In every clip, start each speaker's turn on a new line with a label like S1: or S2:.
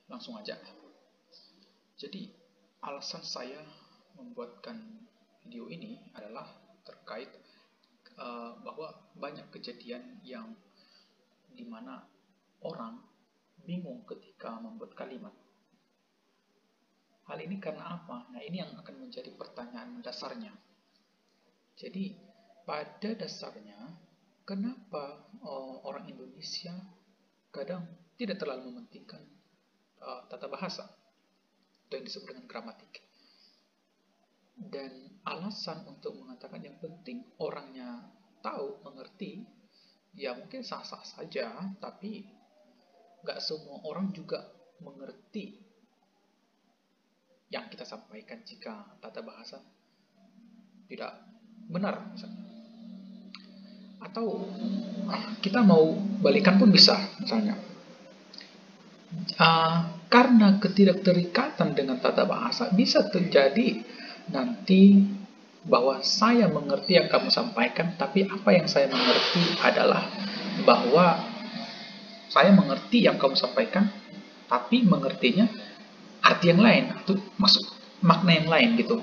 S1: Langsung aja. Jadi, alasan saya membuatkan video ini adalah terkait bahwa banyak kejadian yang dimana orang bingung ketika membuat kalimat. Hal ini karena apa? Nah, ini yang akan menjadi pertanyaan dasarnya. Jadi, pada dasarnya, kenapa orang Indonesia kadang tidak terlalu mementingkan tata bahasa atau yang disebut dengan gramatik? Dan alasan untuk mengatakan yang penting orangnya tahu, mengerti, ya mungkin sah-sah saja, tapi nggak semua orang juga mengerti yang kita sampaikan jika tata bahasa tidak benar misalnya. Atau kita mau balikan pun bisa misalnya. Karena ketidakterikatan dengan tata bahasa bisa terjadi nanti bahwa saya mengerti yang kamu sampaikan, tapi apa yang saya mengerti adalah bahwa saya mengerti yang kamu sampaikan, tapi mengertinya arti yang lain, itu maksud makna yang lain gitu.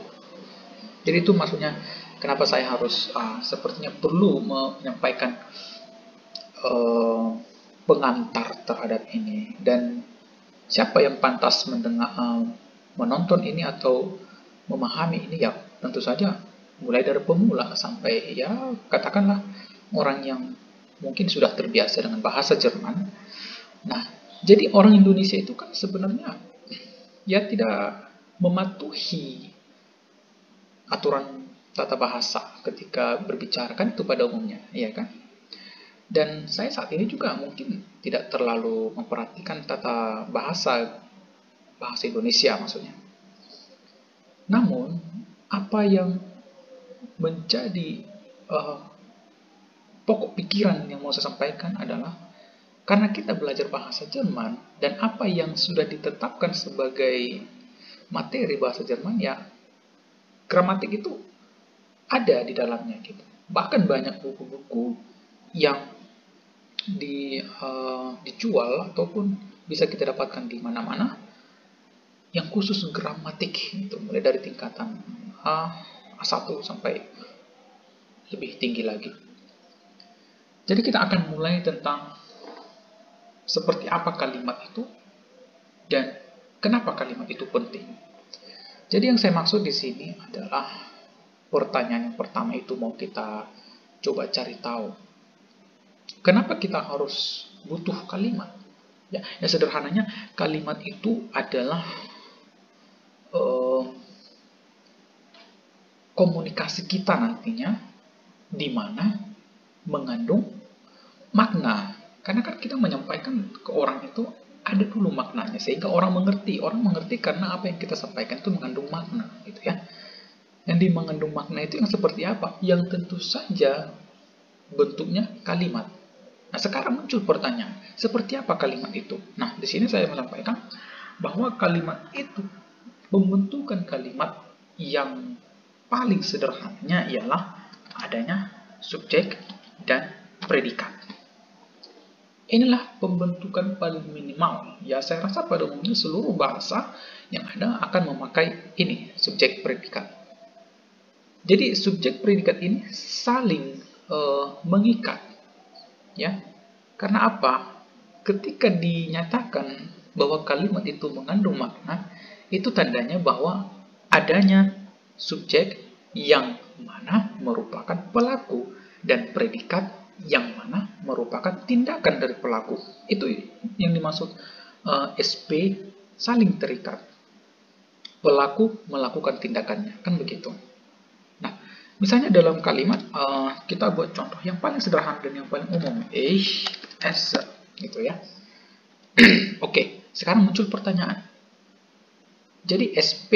S1: Jadi itu maksudnya kenapa saya harus sepertinya perlu menyampaikan pengantar terhadap ini. Dan siapa yang pantas menonton ini atau memahami ini, ya tentu saja mulai dari pemula sampai ya katakanlah orang yang mungkin sudah terbiasa dengan bahasa Jerman. Nah, jadi orang Indonesia itu kan sebenarnya ya tidak mematuhi aturan tata bahasa ketika berbicara kan itu pada umumnya, ya kan? Dan saya saat ini juga mungkin tidak terlalu memperhatikan tata bahasa Indonesia maksudnya. Namun, apa yang menjadi pokok pikiran yang mau saya sampaikan adalah karena kita belajar bahasa Jerman dan apa yang sudah ditetapkan sebagai materi bahasa Jerman, ya gramatik itu ada di dalamnya gitu. Bahkan banyak buku-buku yang dijual ataupun bisa kita dapatkan di mana-mana yang khusus gramatik itu, mulai dari tingkatan A1 sampai lebih tinggi lagi. Jadi kita akan mulai tentang seperti apa kalimat itu dan kenapa kalimat itu penting. Jadi yang saya maksud di sini adalah pertanyaan yang pertama itu mau kita coba cari tahu. Kenapa kita harus butuh kalimat? Ya sederhananya kalimat itu adalah komunikasi kita nantinya di mana mengandung makna. Karena kan kita menyampaikan ke orang itu ada dulu maknanya sehingga orang mengerti. Orang mengerti karena apa yang kita sampaikan itu mengandung makna, gitu ya. Yang di mengandung makna itu yang seperti apa? Yang tentu saja bentuknya kalimat. Nah, sekarang muncul pertanyaan, seperti apa kalimat itu? Nah, di sini saya menyampaikan bahwa kalimat itu, pembentukan kalimat yang paling sederhananya ialah adanya subjek dan predikat. Inilah pembentukan paling minimal. Ya, saya rasa pada umumnya seluruh bahasa yang ada akan memakai ini, subjek predikat. Jadi subjek predikat ini saling mengikat. Ya, karena apa? Ketika dinyatakan bahwa kalimat itu mengandung makna, itu tandanya bahwa adanya subjek yang mana merupakan pelaku dan predikat yang mana merupakan tindakan dari pelaku. Itu yang dimaksud SP saling terikat. Pelaku melakukan tindakannya, kan begitu. Nah, misalnya dalam kalimat kita buat contoh yang paling sederhana dan yang paling umum, ich esse, gitu ya. Oke, sekarang muncul pertanyaan. Jadi SP,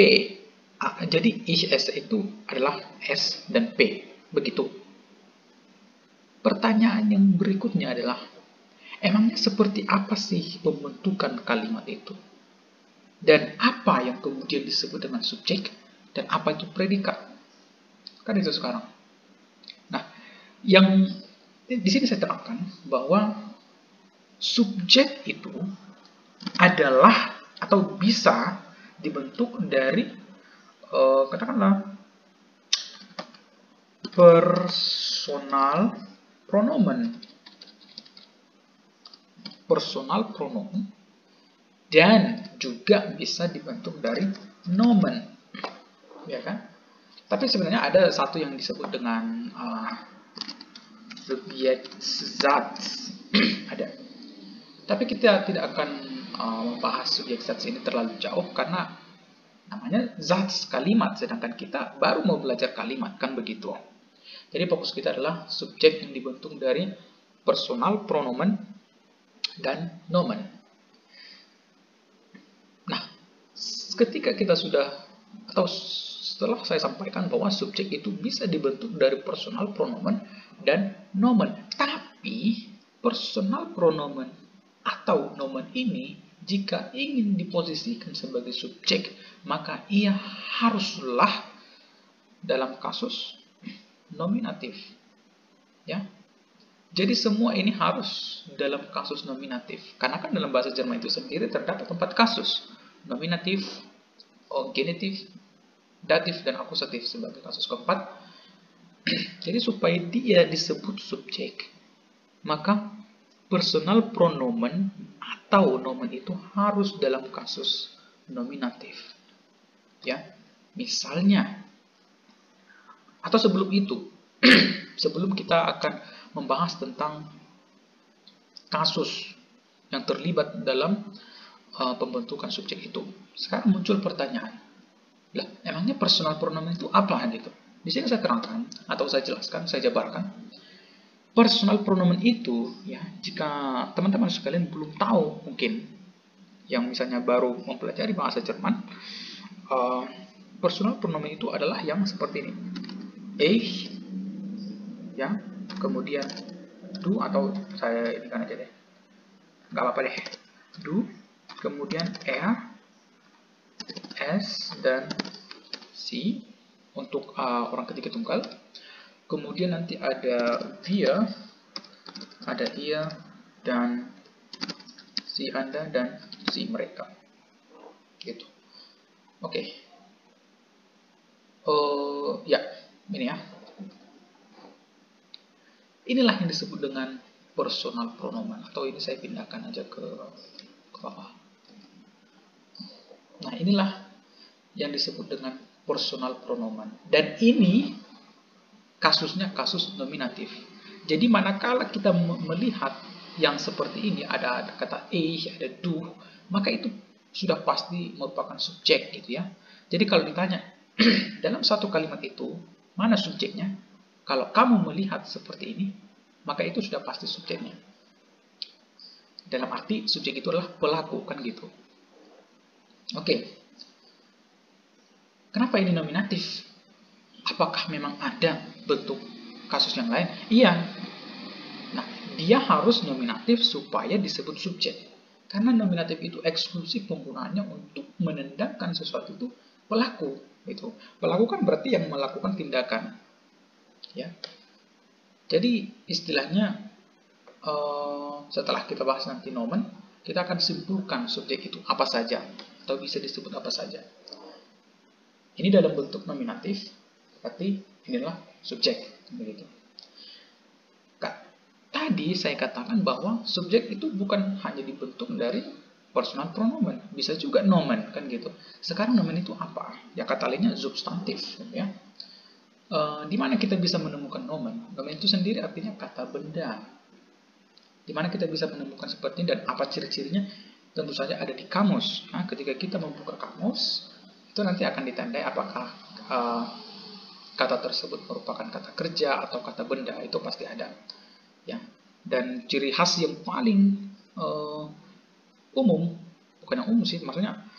S1: jadi ich esse itu adalah S dan P, begitu. Pertanyaan yang berikutnya adalah, emangnya seperti apa sih pembentukan kalimat itu? Dan apa yang kemudian disebut dengan subjek dan apa itu predikat? Kan itu sekarang. Nah, yang di sini saya terangkan bahwa subjek itu adalah atau bisa dibentuk dari katakanlah personal pronomen. Personal pronomen dan juga bisa dibentuk dari nomen, ya kan? Tapi sebenarnya ada satu yang disebut dengan subjek zat. Ada. Tapi kita tidak akan membahas subjek zat ini terlalu jauh karena namanya zat kalimat, sedangkan kita baru mau belajar kalimat, kan begitu. Jadi fokus kita adalah subjek yang dibentuk dari personal pronomen dan nomen. Nah, ketika kita sudah, atau setelah saya sampaikan bahwa subjek itu bisa dibentuk dari personal pronomen dan nomen, tapi personal pronomen atau nomen ini jika ingin diposisikan sebagai subjek, maka ia haruslah dalam kasus nominatif. Ya. Jadi semua ini harus dalam kasus nominatif. Karena kan dalam bahasa Jerman itu sendiri terdapat 4 kasus. Nominatif, genitif, datif, dan akusatif sebagai kasus keempat. Jadi supaya dia disebut subjek, maka personal pronomen atau nomen itu harus dalam kasus nominatif. Ya. Misalnya, atau sebelum itu, sebelum kita akan membahas tentang kasus yang terlibat dalam pembentukan subjek itu, sekarang muncul pertanyaan, lah emangnya personal pronomen itu apa gitu? Di sini saya terangkan atau saya jelaskan, saya jabarkan. Personal pronomen itu, ya, jika teman-teman sekalian belum tahu, mungkin yang misalnya baru mempelajari bahasa Jerman, personal pronomen itu adalah yang seperti ini, ich, ya, kemudian du, atau saya ini kan aja deh, nggak apa-apa deh, du, kemudian er, s, dan si untuk orang ketiga tunggal, kemudian nanti ada wir, ada ia, dan si anda, dan si mereka, gitu. Oke. Ya, ini ya. Inilah yang disebut dengan personal pronomen, atau ini saya pindahkan aja ke bawah. Nah, inilah yang disebut dengan personal pronomen. Dan ini kasusnya kasus nominatif. Jadi manakala kita melihat yang seperti ini, ada kata ada du, maka itu sudah pasti merupakan subjek gitu ya. Jadi kalau ditanya dalam satu kalimat itu mana subjeknya, kalau kamu melihat seperti ini, maka itu sudah pasti subjeknya. Dalam arti subjek itu adalah pelaku, kan gitu. Oke. Kenapa ini nominatif? Apakah memang ada bentuk kasus yang lain? Iya. Nah, dia harus nominatif supaya disebut subjek. Karena nominatif itu eksklusif penggunaannya untuk menendangkan sesuatu itu pelaku. Itu pelaku kan berarti yang melakukan tindakan. Ya. Jadi istilahnya setelah kita bahas nanti nomen, kita akan simpulkan subjek itu apa saja atau bisa disebut apa saja. Ini dalam bentuk nominatif, berarti inilah subjek, begitu. Tadi saya katakan bahwa subjek itu bukan hanya dibentuk dari personal pronomen, bisa juga nomen, kan gitu. Sekarang nomen itu apa? Ya kata lainnya substantif, ya. Di mana kita bisa menemukan nomen? Nomen itu sendiri artinya kata benda. Di mana kita bisa menemukan seperti ini dan apa ciri-cirinya? Tentu saja ada di kamus. Nah, ketika kita membuka kamus, itu nanti akan ditandai apakah kata tersebut merupakan kata kerja atau kata benda, itu pasti ada. Ya. Dan ciri khas yang paling umum, bukan yang umum sih, maksudnya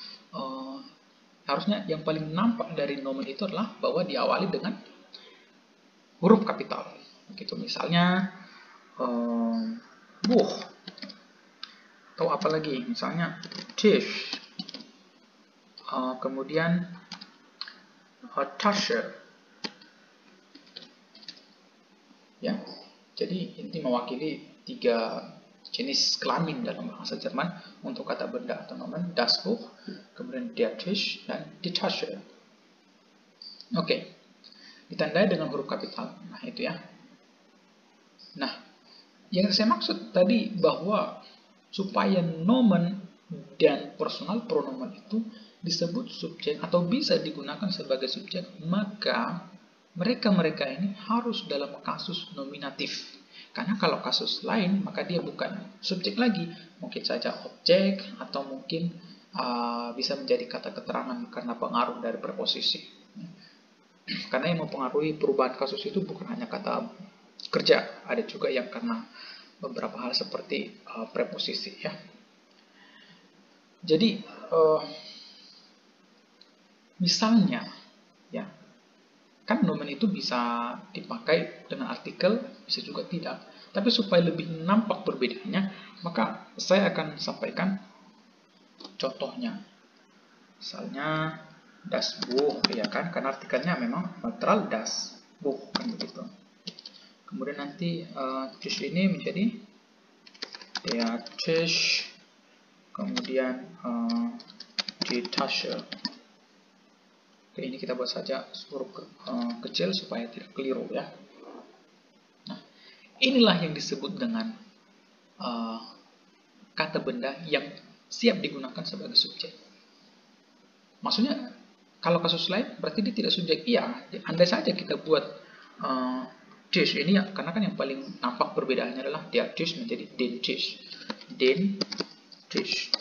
S1: harusnya yang paling nampak dari nomen itu adalah bahwa diawali dengan huruf kapital. Gitu, misalnya Buch, atau apalagi misalnya Tisch, kemudian Tasche, ya. Jadi ini mewakili 3 jenis kelamin dalam bahasa Jerman untuk kata benda atau nomen, das Buch, kemudian der Tisch, dan die Tasche. Oke, ditandai dengan huruf kapital. Nah, itu ya. Nah, yang saya maksud tadi bahwa supaya nomen dan personal pronomen itu disebut subjek atau bisa digunakan sebagai subjek, maka mereka-mereka ini harus dalam kasus nominatif. Karena kalau kasus lain, maka dia bukan subjek lagi. Mungkin saja objek, atau mungkin bisa menjadi kata keterangan karena pengaruh dari preposisi. Karena yang mempengaruhi perubahan kasus itu bukan hanya kata kerja, ada juga yang karena beberapa hal seperti preposisi. Ya. Jadi, misalnya, ya, kan nomen itu bisa dipakai dengan artikel, bisa juga tidak. Tapi supaya lebih nampak perbedaannya, maka saya akan sampaikan contohnya. Misalnya das Buch, ya kan, karena artikelnya memang neutral das Buch, kan begitu. Kemudian nanti Tisch ini menjadi der Tisch, kemudian die Tasche. Oke, ini kita buat saja huruf kecil supaya tidak keliru ya. Nah, inilah yang disebut dengan kata benda yang siap digunakan sebagai subjek. Maksudnya, kalau kasus lain berarti dia tidak subjek. Iya, andai saja kita buat Tisch ini ya, karena kan yang paling nampak perbedaannya adalah der Tisch menjadi den Tisch. Den Tisch.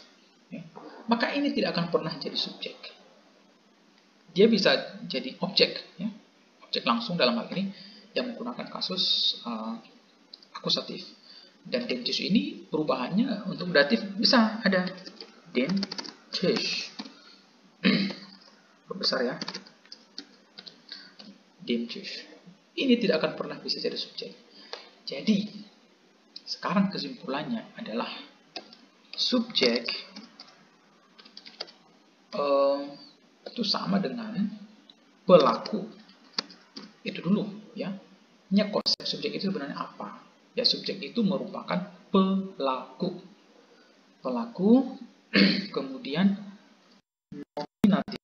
S1: Ya. Maka ini tidak akan pernah jadi subjek. Dia bisa jadi objek, ya, objek langsung dalam hal ini yang menggunakan kasus akusatif. Dan den Tisch ini perubahannya untuk datif bisa ada den Tisch, besar ya, den Tisch. Ini tidak akan pernah bisa jadi subjek. Jadi sekarang kesimpulannya adalah subjek itu sama dengan pelaku. Itu dulu ya. Ini konsep subjek itu sebenarnya apa? Ya, subjek itu merupakan pelaku. Pelaku kemudian nominatif.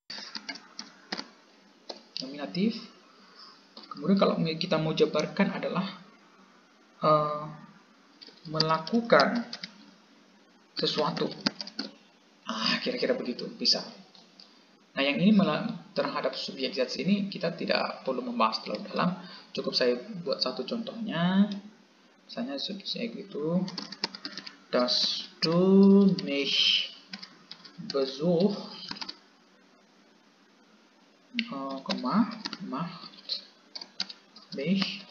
S1: Nominatif. Kemudian kalau kita mau jabarkan adalah melakukan sesuatu. Kira-kira begitu bisa. Nah, yang ini terhadap subjek zat ini kita tidak perlu membahas terlalu dalam. Cukup saya buat satu contohnya. Misalnya subjek itu dass du mich besuchst, macht mich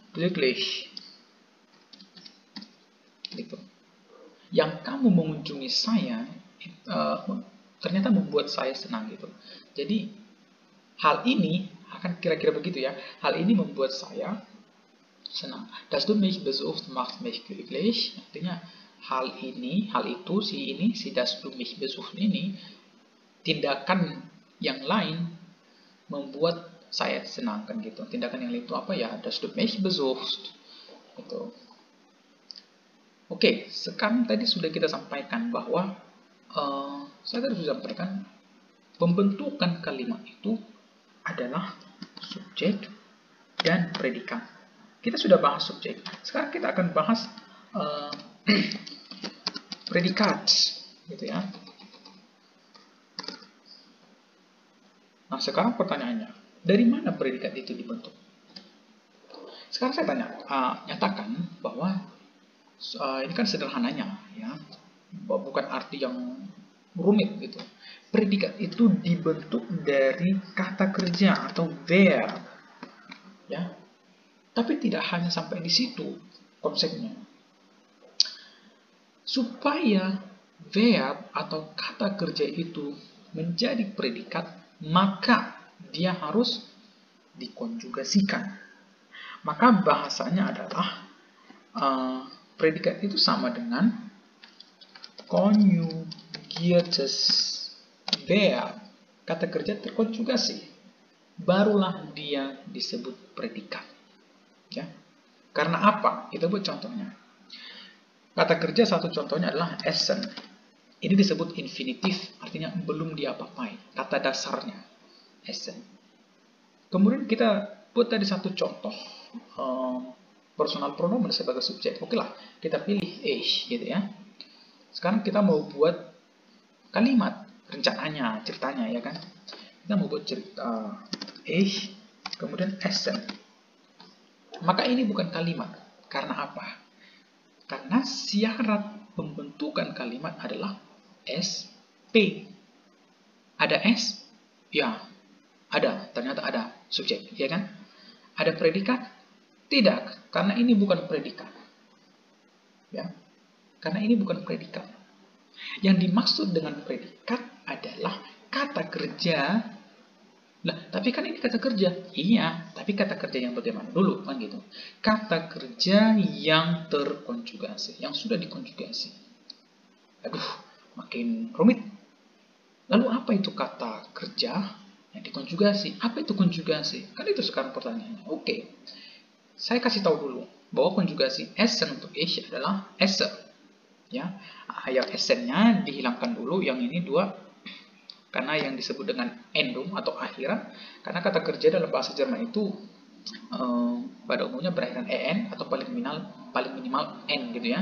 S1: glücklich. Gitu. Yang kamu mengunjungi saya ternyata membuat saya senang gitu. Jadi hal ini akan kira-kira begitu ya. Hal ini membuat saya senang. Das du mich besuchst macht mich glücklich. Artinya hal ini, hal itu, si das du mich besuchst ini, tindakan yang lain membuat saya senang kan gitu. Tindakan yang lain itu apa ya? Das du mich besuchst. Gitu. Oke, sekarang tadi sudah kita sampaikan bahwa saya tadi sudah sampaikan pembentukan kalimat itu adalah subjek dan predikat. Kita sudah bahas subjek. Sekarang kita akan bahas predikat, gitu ya. Nah, sekarang pertanyaannya, dari mana predikat itu dibentuk? Sekarang saya tanya, nyatakan bahwa ini kan sederhananya, ya, bukan arti yang rumit gitu. Predikat itu dibentuk dari kata kerja atau verb, ya. Tapi tidak hanya sampai di situ konsepnya. Supaya verb atau kata kerja itu menjadi predikat, maka dia harus dikonjugasikan. Maka bahasanya adalah predikat itu sama dengan conjugated verb. Kata kerja terkonjugasi, barulah dia disebut predikat. Ya. Karena apa? Kita buat contohnya. Kata kerja satu contohnya adalah essen. Ini disebut infinitif, artinya belum diapa-apain. Kata dasarnya, essen. Kemudian kita buat tadi satu contoh, personal pronomen sebagai subjek. Oke lah, kita pilih ich, gitu ya. Sekarang kita mau buat kalimat, rencananya, ceritanya, ya kan. Kita mau buat cerita, ich, kemudian essen. Maka ini bukan kalimat. Karena apa? Karena syarat pembentukan kalimat adalah SP. Ada S? Ya, ada. Ternyata ada subjek, ya kan? Ada predikat? Tidak, karena ini bukan predikat. Ya, karena ini bukan predikat. Yang dimaksud dengan predikat adalah kata kerja. Lah, tapi kan ini kata kerja. Iya, tapi kata kerja yang bagaimana dulu, kan gitu. Kata kerja yang terkonjugasi, yang sudah dikonjugasi. Aduh, makin rumit. Lalu apa itu kata kerja yang dikonjugasi? Apa itu konjugasi? Kan itu sekarang pertanyaannya. Oke. Saya kasih tahu dulu bahwa konjugasi essen untuk ich adalah esse. Ya, yang essennya dihilangkan dulu, yang ini dua, karena yang disebut dengan endung atau akhiran, karena kata kerja dalam bahasa Jerman itu pada umumnya berakhiran en atau paling minimal n gitu ya.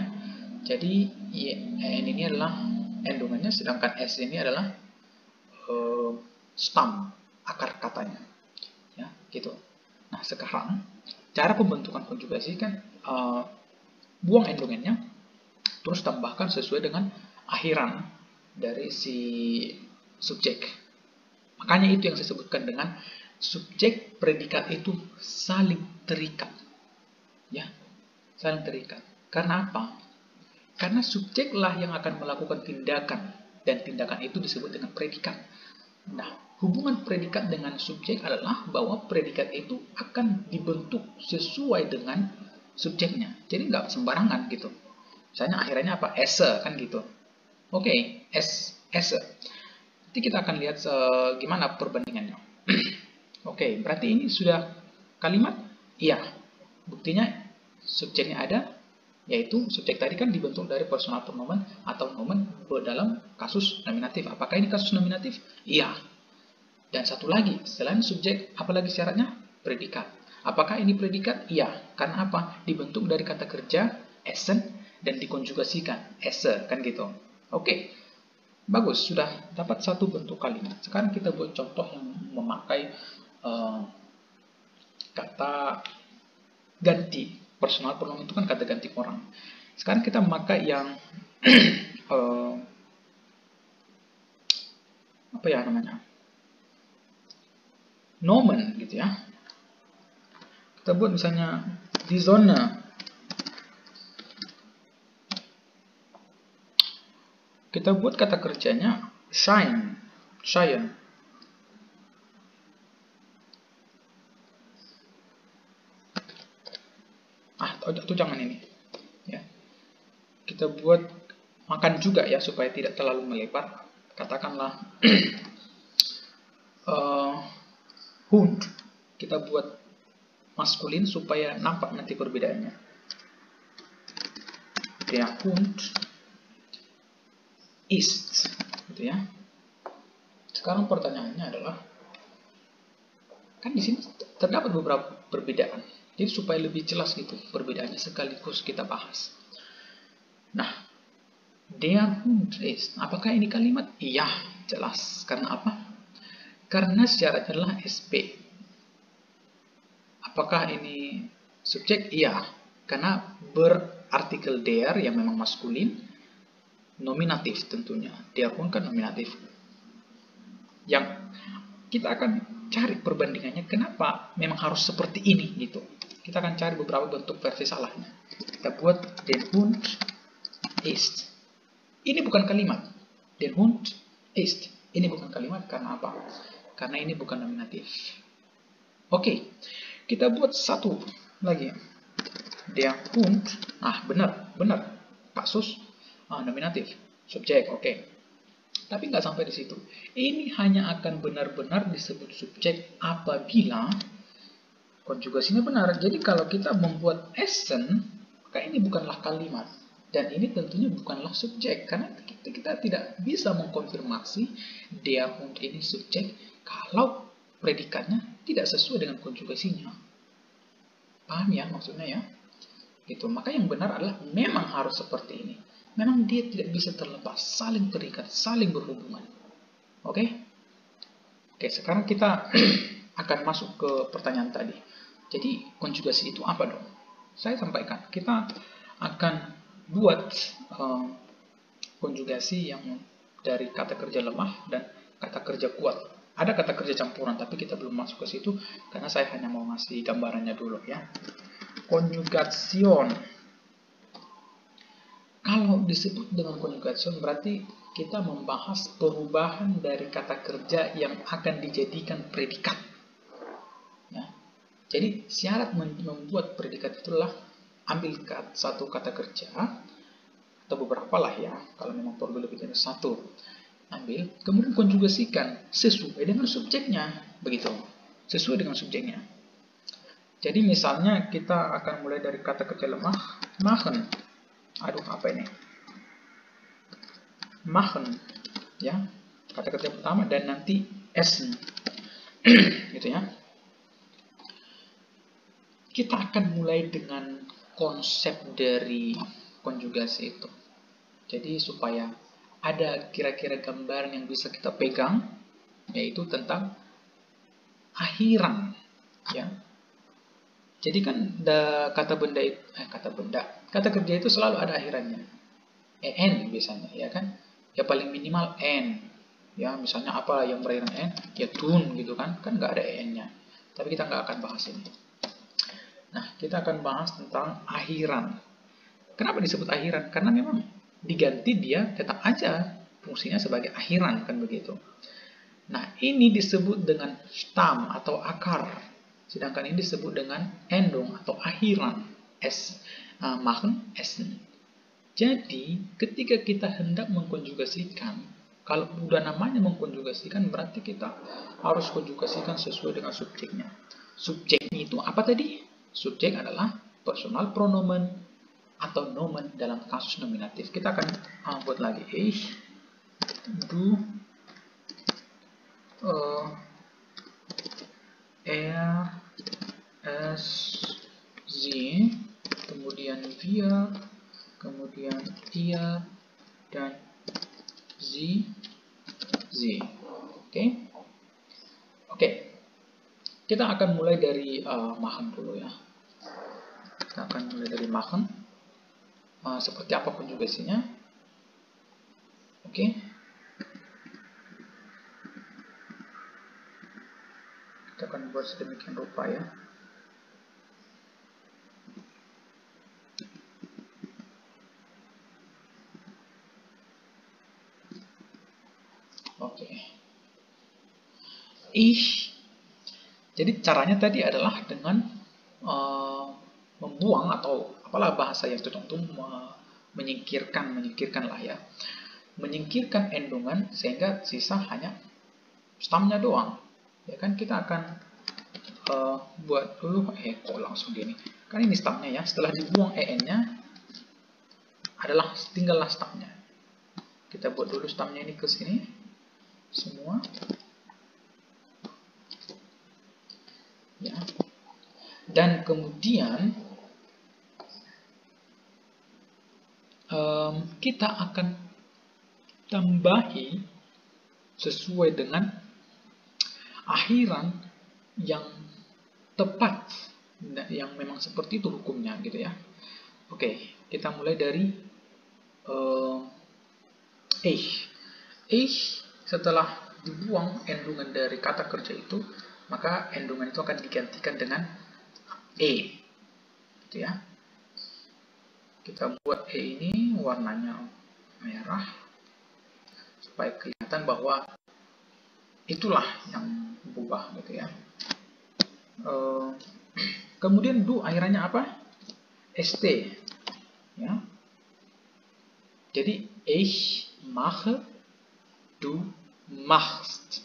S1: Jadi en ini adalah endungannya, sedangkan s ini adalah stam, akar katanya. Ya, gitu. Nah, sekarang cara pembentukan konjugasi kan buang endungannya, terus tambahkan sesuai dengan akhiran dari si subjek. Makanya itu yang saya sebutkan dengan subjek predikat itu saling terikat. Ya, saling terikat. Karena apa? Karena subjeklah yang akan melakukan tindakan, dan tindakan itu disebut dengan predikat. Nah, hubungan predikat dengan subjek adalah bahwa predikat itu akan dibentuk sesuai dengan subjeknya. Jadi nggak sembarangan gitu. Misalnya akhirnya apa? Esse, kan gitu. Oke, esse. Nanti kita akan lihat gimana perbandingannya. Oke, berarti ini sudah kalimat? Iya. Buktinya subjeknya ada, yaitu subjek tadi kan dibentuk dari personal pronomen atau nomen dalam kasus nominatif. Apakah ini kasus nominatif? Iya. Dan satu lagi, selain subjek, apalagi syaratnya? Predikat. Apakah ini predikat? Iya. Karena apa? Dibentuk dari kata kerja essen dan dikonjugasikan esse, kan gitu. Oke. Bagus, sudah dapat satu bentuk kalimat. Sekarang kita buat contoh yang memakai kata ganti. Personal pronoun itu kan kata ganti orang. Sekarang kita memakai yang apa ya namanya? Nomen gitu ya. Kita buat misalnya di zona. Kita buat kata kerjanya shine. Shine. Itu jangan ini. Ya. Kita buat makan juga ya, supaya tidak terlalu melebar. Katakanlah Hund. Kita buat maskulin supaya nampak nanti perbedaannya. Der Hund ist, gitu ya. Sekarang pertanyaannya adalah, kan di sini terdapat beberapa perbedaan. Jadi supaya lebih jelas gitu perbedaannya, sekaligus kita bahas. Nah, der Hund ist, apakah ini kalimat? Iya, jelas. Karena apa? Karena syaratnya adalah SP. Apakah ini subjek? Iya, karena berartikel der yang memang maskulin, nominatif tentunya. Der Hund kan nominatif. Yang kita akan cari perbandingannya, kenapa memang harus seperti ini gitu. Kita akan cari beberapa bentuk versi salahnya. Kita buat den Hund ist. Ini bukan kalimat. Den Hund ist. Ini bukan kalimat karena apa? Karena ini bukan nominatif. Oke, kita buat satu lagi. Der Hund. Benar. Kasus nominatif. Subjek, oke. Tapi nggak sampai di situ. Ini hanya akan benar-benar disebut subjek apabila konjugasinya benar. Jadi kalau kita membuat Essen, maka ini bukanlah kalimat. Dan ini tentunya bukanlah subjek. Karena kita tidak bisa mengkonfirmasi der Hund ini subjek kalau predikatnya tidak sesuai dengan konjugasinya. Paham ya maksudnya ya? Gitu. Maka yang benar adalah memang harus seperti ini. Memang dia tidak bisa terlepas, saling terikat, saling berhubungan. Oke? Oke, sekarang kita akan masuk ke pertanyaan tadi. Jadi, konjugasi itu apa dong? Saya sampaikan, kita akan buat konjugasi yang dari kata kerja lemah dan kata kerja kuat. Ada kata kerja campuran, tapi kita belum masuk ke situ karena saya hanya mau ngasih gambarannya dulu ya. Konjugation. Kalau disebut dengan konjugation berarti kita membahas perubahan dari kata kerja yang akan dijadikan predikat. Ya. Jadi syarat membuat predikat itulah ambil satu kata kerja atau beberapa lah ya, kalau memang perlu lebih dari satu. Ambil, kemudian konjugasikan sesuai dengan subjeknya, begitu. Sesuai dengan subjeknya. Jadi misalnya kita akan mulai dari kata kerja lemah, machen. Aduh, apa ini? Machen, ya, kata kerja pertama dan nanti essen, gitu ya. Kita akan mulai dengan konsep dari konjugasi itu. Jadi supaya ada kira-kira gambaran yang bisa kita pegang, yaitu tentang akhiran, ya. Jadi kan kata kerja itu selalu ada akhirannya. En biasanya, ya kan? Ya paling minimal n. Ya, misalnya apa yang berakhiran n? Ya tun gitu kan? Kan nggak ada en-nya. Tapi kita nggak akan bahas ini. Nah, kita akan bahas tentang akhiran. Kenapa disebut akhiran? Karena memang diganti dia tetap aja fungsinya sebagai akhiran, kan begitu. Nah, ini disebut dengan stam atau akar. Sedangkan ini disebut dengan endung atau akhiran. Machen, essen. Jadi, ketika kita hendak mengkonjugasikan, kalau udah namanya mengkonjugasikan, berarti kita harus konjugasikan sesuai dengan subjeknya. Subjeknya itu apa tadi? Subjek adalah personal pronomen atau nomen dalam kasus nominatif. Kita akan buat lagi. Ich, du, er, es, sie, kemudian wir, kemudian ihr, dan sie. Oke? Oke. Kita akan mulai dari machen dulu ya. Kita akan mulai dari machen. Seperti apa konjugasinya? Oke. Kita akan buat sedemikian rupa ya. Oke. Jadi caranya tadi adalah dengan membuang atau apalah bahasa yang cocok untuk menyingkirkan lah ya. Menyingkirkan endungan sehingga sisa hanya stamnya doang. Ya kan kita akan buat dulu kok langsung gini. Kan ini stamnya ya. Setelah dibuang en-nya adalah tinggallah stamnya. Kita buat dulu stamnya ini ke sini semua. Ya. Dan kemudian kita akan tambahi sesuai dengan akhiran yang tepat, yang memang seperti itu hukumnya gitu ya. Oke, kita mulai dari setelah dibuang endungan dari kata kerja itu, maka endungan itu akan digantikan dengan gitu ya. Kita buat ini warnanya merah supaya kelihatan bahwa itulah yang berubah gitu ya. Kemudian du akhirannya apa? st ya. Jadi ich mache, du machst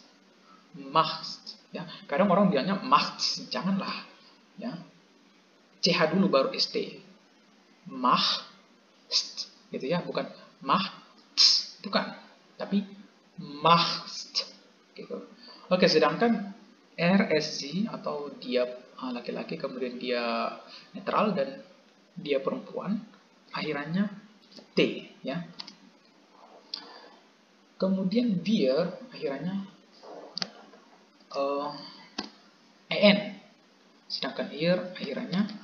S1: ya. Kadang orang bilangnya machts, janganlah. ya. CH dulu baru ST. Mach, gitu ya, bukan mach, bukan, tapi machst, gitu. Oke, sedangkan RSZ atau dia laki-laki kemudian dia netral dan dia perempuan, akhirannya T, ya. Kemudian wir akhirannya EN, sedangkan ihr akhirannya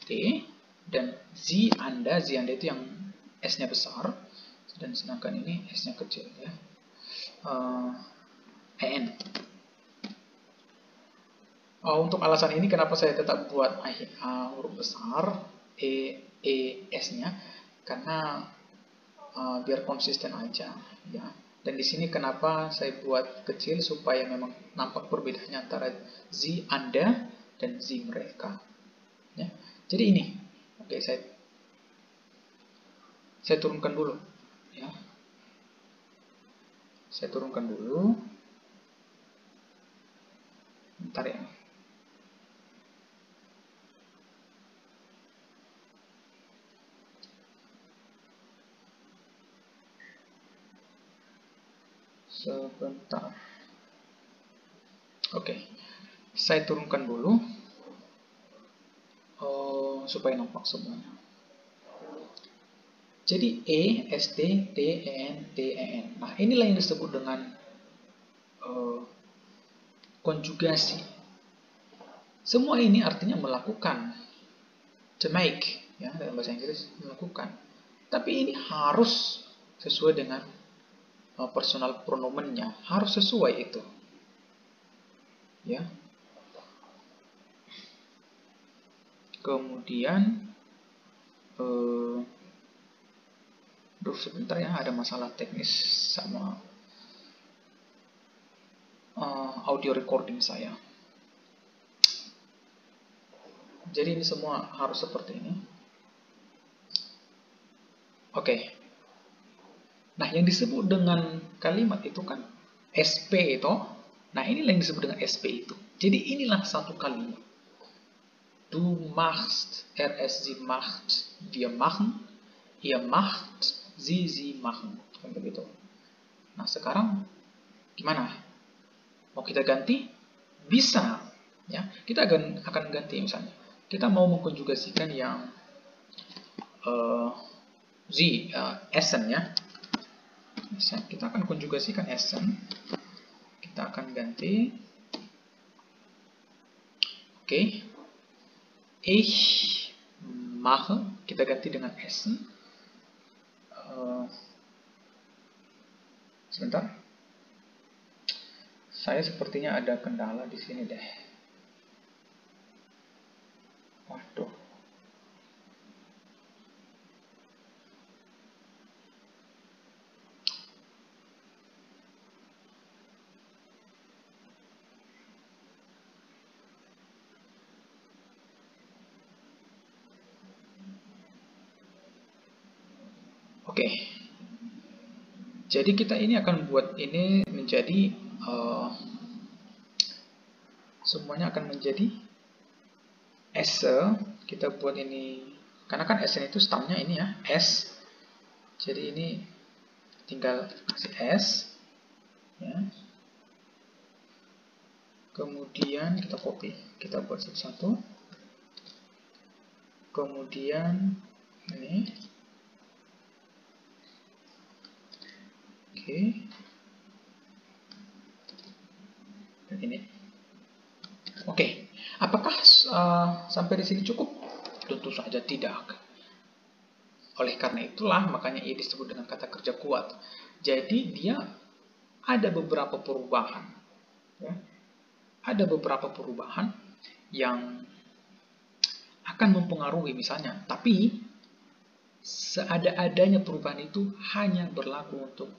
S1: T, dan Z Anda itu yang S-nya besar, dan sedangkan ini S-nya kecil, ya. EN. Untuk alasan ini kenapa saya tetap buat huruf besar S-nya, karena biar konsisten aja, ya. Dan di sini kenapa saya buat kecil, supaya memang nampak perbedaannya antara Z Anda dan Z mereka, ya. Jadi ini, oke, saya turunkan dulu, ya. Saya turunkan dulu. Bentar ya. Sebentar. Oke. Saya turunkan dulu. Supaya nampak semuanya. Jadi E, S, T, T, E, N, T, E, N. Nah, inilah yang disebut dengan konjugasi. Semua ini artinya melakukan, to make, ya, dalam bahasa Inggris melakukan. Tapi ini harus sesuai dengan personal pronomennya, harus sesuai itu, ya. Kemudian sebentar ya, ada masalah teknis sama audio recording saya. Jadi ini semua harus seperti ini. Oke. Nah, yang disebut dengan kalimat itu kan SP itu. Nah, inilah yang disebut dengan SP itu. Jadi inilah satu kalimat. Du machst, sie macht, wir machen, ihr macht, sie machen. Kan begitu. Nah, sekarang gimana? Mau kita ganti? Bisa. Ya, kita akan ganti misalnya. Kita mau mengkonjugasikan yang Essen, ya. Kita akan konjugasikan Essen. Kita akan ganti. Oke. Ich mache. Kita ganti dengan Essen. Sebentar. Saya sepertinya ada kendala di sini deh. Waduh. Oke. Jadi kita ini akan buat ini menjadi semuanya akan menjadi Esse. Kita buat ini karena kan Essen itu stamnya ini ya, S. Jadi ini tinggal kasih S, ya. Kemudian kita copy, kita buat satu-satu. Kemudian ini, oke, dan ini, oke. Apakah sampai di sini cukup? Tentu saja tidak. Oleh karena itulah makanya ia disebut dengan kata kerja kuat. Jadi dia ada beberapa perubahan, ya. Ada beberapa perubahan yang akan mempengaruhi misalnya, tapi seada-adanya perubahan itu hanya berlaku untuk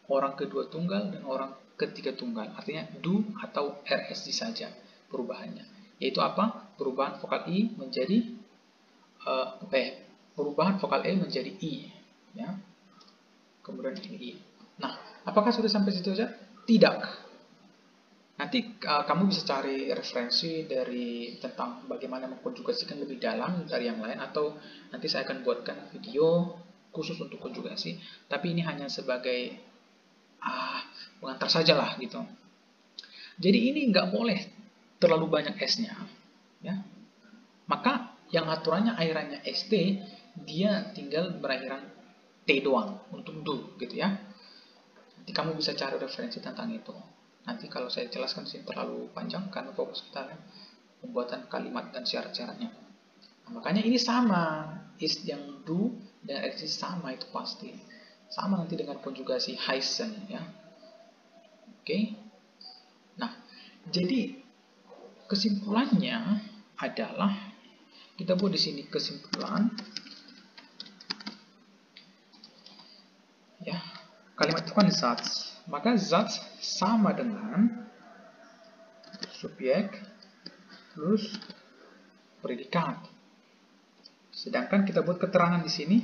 S1: orang kedua tunggal dan orang ketiga tunggal. Artinya du atau RSD saja perubahannya. Yaitu apa? Perubahan vokal I menjadi perubahan vokal E menjadi I, ya. Kemudian ini I. Nah, apakah sudah sampai situ saja? Tidak. Nanti Nanti kamu bisa cari referensi dari tentang bagaimana mengkonjugasikan lebih dalam dari yang lain, atau nanti saya akan buatkan video khusus untuk konjugasi. Tapi ini hanya sebagai pengantar saja lah gitu. Jadi ini nggak boleh terlalu banyak S-nya, ya. Maka yang aturannya akhirannya ST, dia tinggal berakhiran T doang untuk do gitu ya. Nanti kamu bisa cari referensi tentang itu. Nanti kalau saya jelaskan sini terlalu panjang karena fokus kita pembuatan kalimat dan syarat-syaratnya. Nah, makanya ini sama, is yang do dan exist sama itu pasti. Sama nanti dengan konjugasi heißen ya. Oke. Nah, jadi kesimpulannya adalah kita buat di sini kesimpulan ya. Kalimat itu kan Satz. Maka Satz sama dengan subjek plus predikat. Sedangkan kita buat keterangan di sini,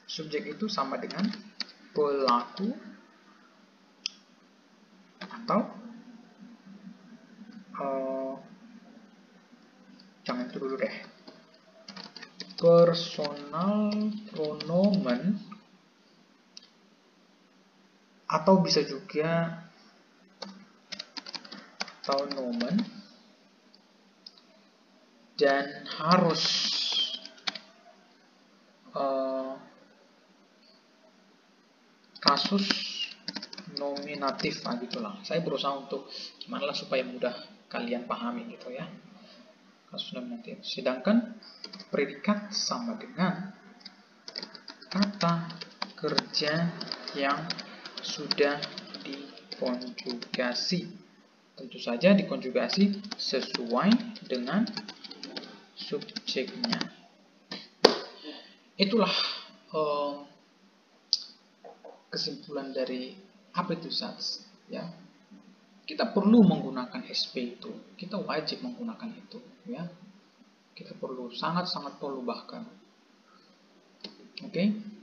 S1: subjek itu sama dengan pelaku atau jangan itu dulu deh. Personal pronomen, atau bisa juga atau nomen, dan harus kasus nominatif, gitulah. Saya berusaha untuk gimana lah supaya mudah kalian pahami gitu ya. Kasus nominatif. Sedangkan predikat sama dengan kata kerja yang sudah dikonjugasi. Tentu saja dikonjugasi sesuai dengan subjeknya. Itulah kesimpulan dari apa itu Satz ya. Kita perlu menggunakan SP itu, kita wajib menggunakan itu ya. Kita perlu, sangat-sangat perlu bahkan. Oke.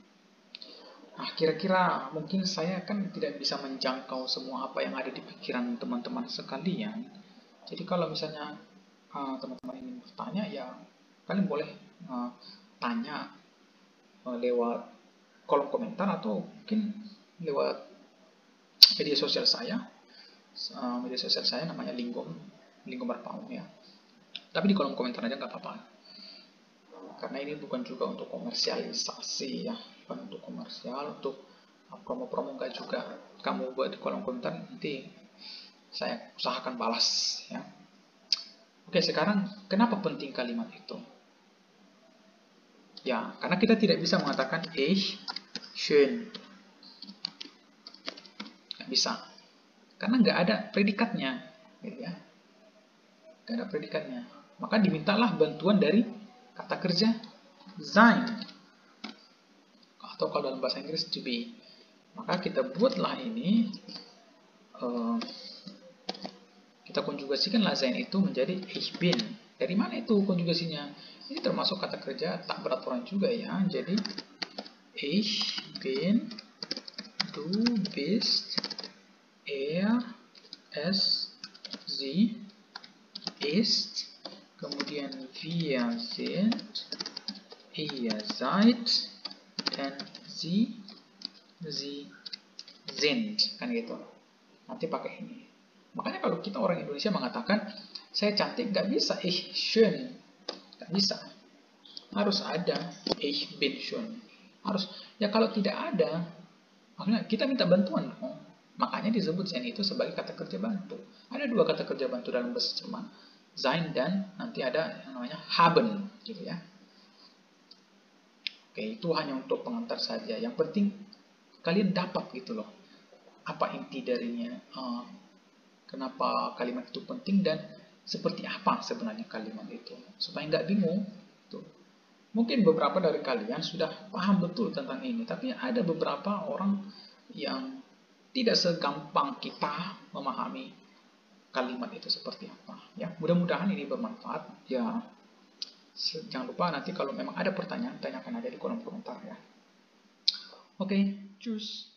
S1: Nah, kira-kira mungkin saya kan tidak bisa menjangkau semua apa yang ada di pikiran teman-teman sekalian. Jadi kalau misalnya teman-teman ingin bertanya, ya kalian boleh tanya lewat kolom komentar atau mungkin lewat media sosial saya. Media sosial saya namanya Linggom Marpaung ya. Tapi di kolom komentar aja nggak apa-apa. Karena ini bukan juga untuk komersialisasi ya, bukan untuk komersial, untuk promo-promo nggak juga. Kamu buat di kolom komentar, nanti saya usahakan balas ya. Oke, sekarang kenapa penting kalimat itu? Ya, karena kita tidak bisa mengatakan ich schön. Nggak bisa. Karena nggak ada predikatnya, gitu ya. Nggak ada predikatnya. Maka dimintalah bantuan dari kata kerja sein, atau kalau dalam bahasa Inggris to be. Maka kita buatlah ini, kita konjugasikanlah sein itu menjadi ich bin. Dari mana itu konjugasinya? Ini termasuk kata kerja tak beraturan juga ya. Jadi ich bin, du bist, es, sie, ist, kemudian wir sind, ihr seid, dan sie sind, kan gitu. Nanti pakai ini. Makanya kalau kita orang Indonesia mengatakan saya cantik, nggak bisa ich schön, nggak bisa. Harus ada ich bin schön. Harus. Ya kalau tidak ada, makanya kita minta bantuan dong. Makanya disebut sein itu sebagai kata kerja bantu. Ada dua kata kerja bantu dalam bahasa Jerman, sein dan nanti ada yang namanya haben, gitu ya. Oke, itu hanya untuk pengantar saja. Yang penting kalian dapat gitu loh, apa inti darinya, kenapa kalimat itu penting dan seperti apa sebenarnya kalimat itu, supaya nggak bingung. Tuh. Mungkin beberapa dari kalian sudah paham betul tentang ini, tapi ada beberapa orang yang tidak segampang kita memahami kalimat itu seperti apa. Ya, mudah-mudahan ini bermanfaat. Ya, jangan lupa nanti kalau memang ada pertanyaan, tanyakan aja di kolom komentar ya. Oke, tschüss.